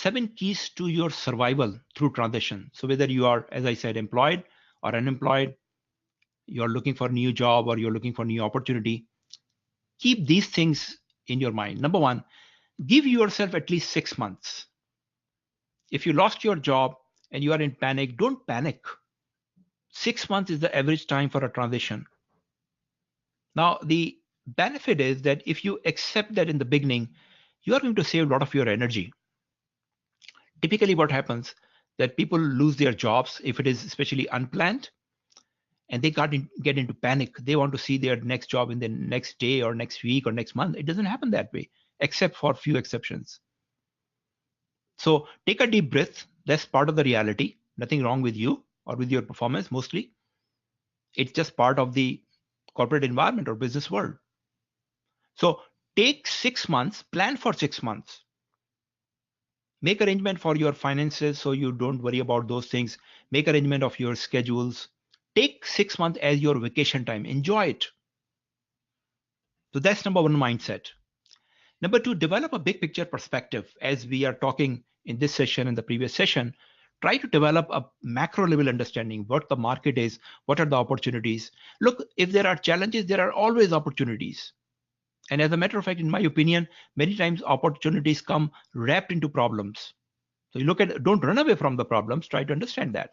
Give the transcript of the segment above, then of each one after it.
7 keys to your survival through transition. So whether you are, as I said, employed or unemployed, you're looking for a new job or you're looking for new opportunity, keep these things in your mind. Number one, give yourself at least 6 months. If you lost your job and you are in panic, don't panic. 6 months is the average time for a transition. Now, the benefit is that if you accept that in the beginning, you are going to save a lot of your energy. Typically, what happens that people lose their jobs if it is especially unplanned, and they get into panic. They want to see their next job in the next day or next week or next month. It doesn't happen that way, except for a few exceptions. So take a deep breath. That's part of the reality. Nothing wrong with you or with your performance mostly. It's just part of the corporate environment or business world. So take 6 months, plan for 6 months. Make arrangement for your finances so you don't worry about those things. Make arrangement of your schedules. Take 6 months as your vacation time. Enjoy it. So that's number one mindset. Number two, develop a big picture perspective. As we are talking in this session and the previous session, try to develop a macro level understanding what the market is, what are the opportunities. Look, if there are challenges, there are always opportunities. And as a matter of fact, in my opinion, many times opportunities come wrapped into problems. So you look at, don't run away from the problems, try to understand that.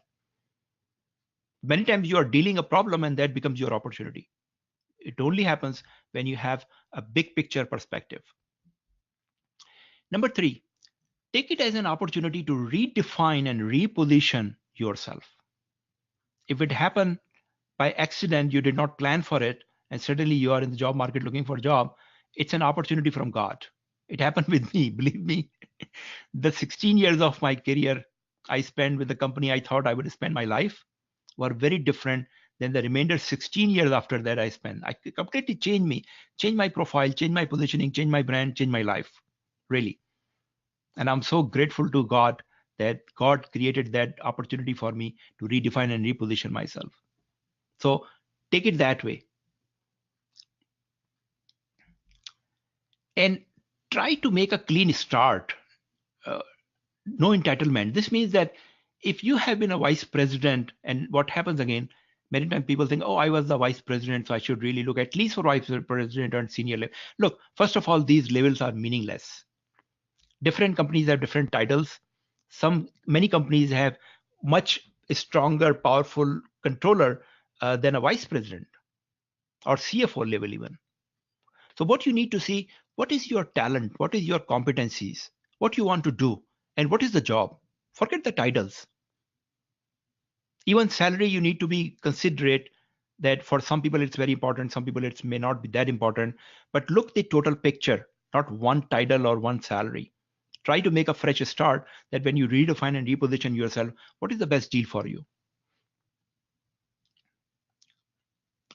Many times you are dealing a problem and that becomes your opportunity. It only happens when you have a big picture perspective. Number three, take it as an opportunity to redefine and reposition yourself. If it happened by accident, you did not plan for it, and suddenly you are in the job market looking for a job, it's an opportunity from God. It happened with me, believe me. The 16 years of my career I spent with the company I thought I would spend my life were very different than the remainder 16 years after that I spent. I completely changed me, changed my profile, changed my positioning, changed my brand, changed my life, really. And I'm so grateful to God that God created that opportunity for me to redefine and reposition myself. So take it that way. And try to make a clean start. Uh, no entitlement. This means that if you have been a vice president, and what happens again, many times people think, oh, I was the vice president, so I should really look at least for vice president and senior level. Look, first of all, these levels are meaningless. Different companies have different titles. Many companies have much stronger, powerful controller than a vice president or CFO level even. So what you need to see, what is your talent? What is your competencies? What you want to do? And what is the job? Forget the titles. Even salary, you need to be considerate that for some people it's very important, some people it may not be that important, but look the total picture, not one title or one salary. Try to make a fresh start that when you redefine and reposition yourself, what is the best deal for you?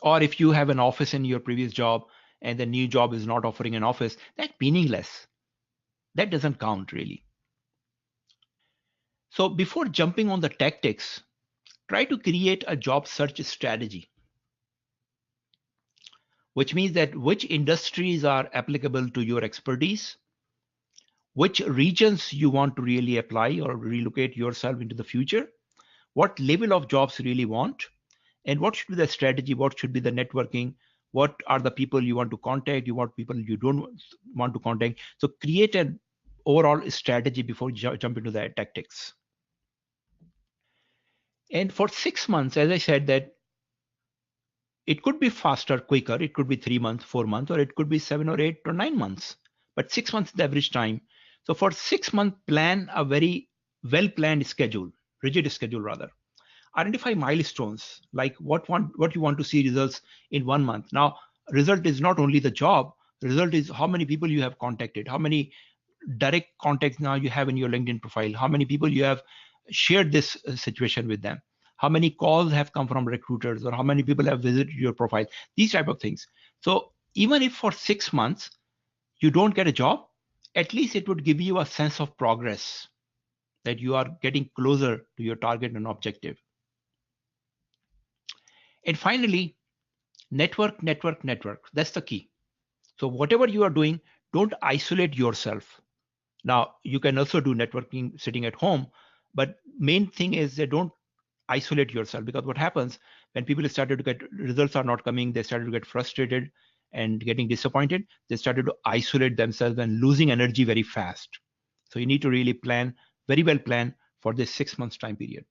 Or if you have an office in your previous job and the new job is not offering an office, that's meaningless. That doesn't count really. So before jumping on the tactics, try to create a job search strategy, which means that which industries are applicable to your expertise, which regions you want to really apply or relocate yourself into the future, what level of jobs you really want, and what should be the strategy, what should be the networking, what are the people you want to contact, you want people you don't want to contact. So create an overall strategy before you jump into the tactics. And for 6 months, as I said, that it could be faster, quicker. It could be 3 months, 4 months, or it could be 7 or 8 or 9 months. But 6 months is the average time. So for 6 month plan a very well planned schedule, rigid schedule rather. Identify milestones like what you want to see results in 1 month. Now, result is not only the job. Result is how many people you have contacted, how many direct contacts now you have in your LinkedIn profile, how many people you have shared this situation with them, how many calls have come from recruiters, or how many people have visited your profile, these type of things. So even if for 6 months you don't get a job, at least it would give you a sense of progress that you are getting closer to your target and objective. And finally, network, network, network. That's the key. So whatever you are doing, don't isolate yourself. Now, you can also do networking sitting at home, but main thing is that don't isolate yourself, because what happens when people started to get results are not coming, they started to get frustrated and getting disappointed, they started to isolate themselves and losing energy very fast. So you need to really plan, very well plan for this 6 months time period.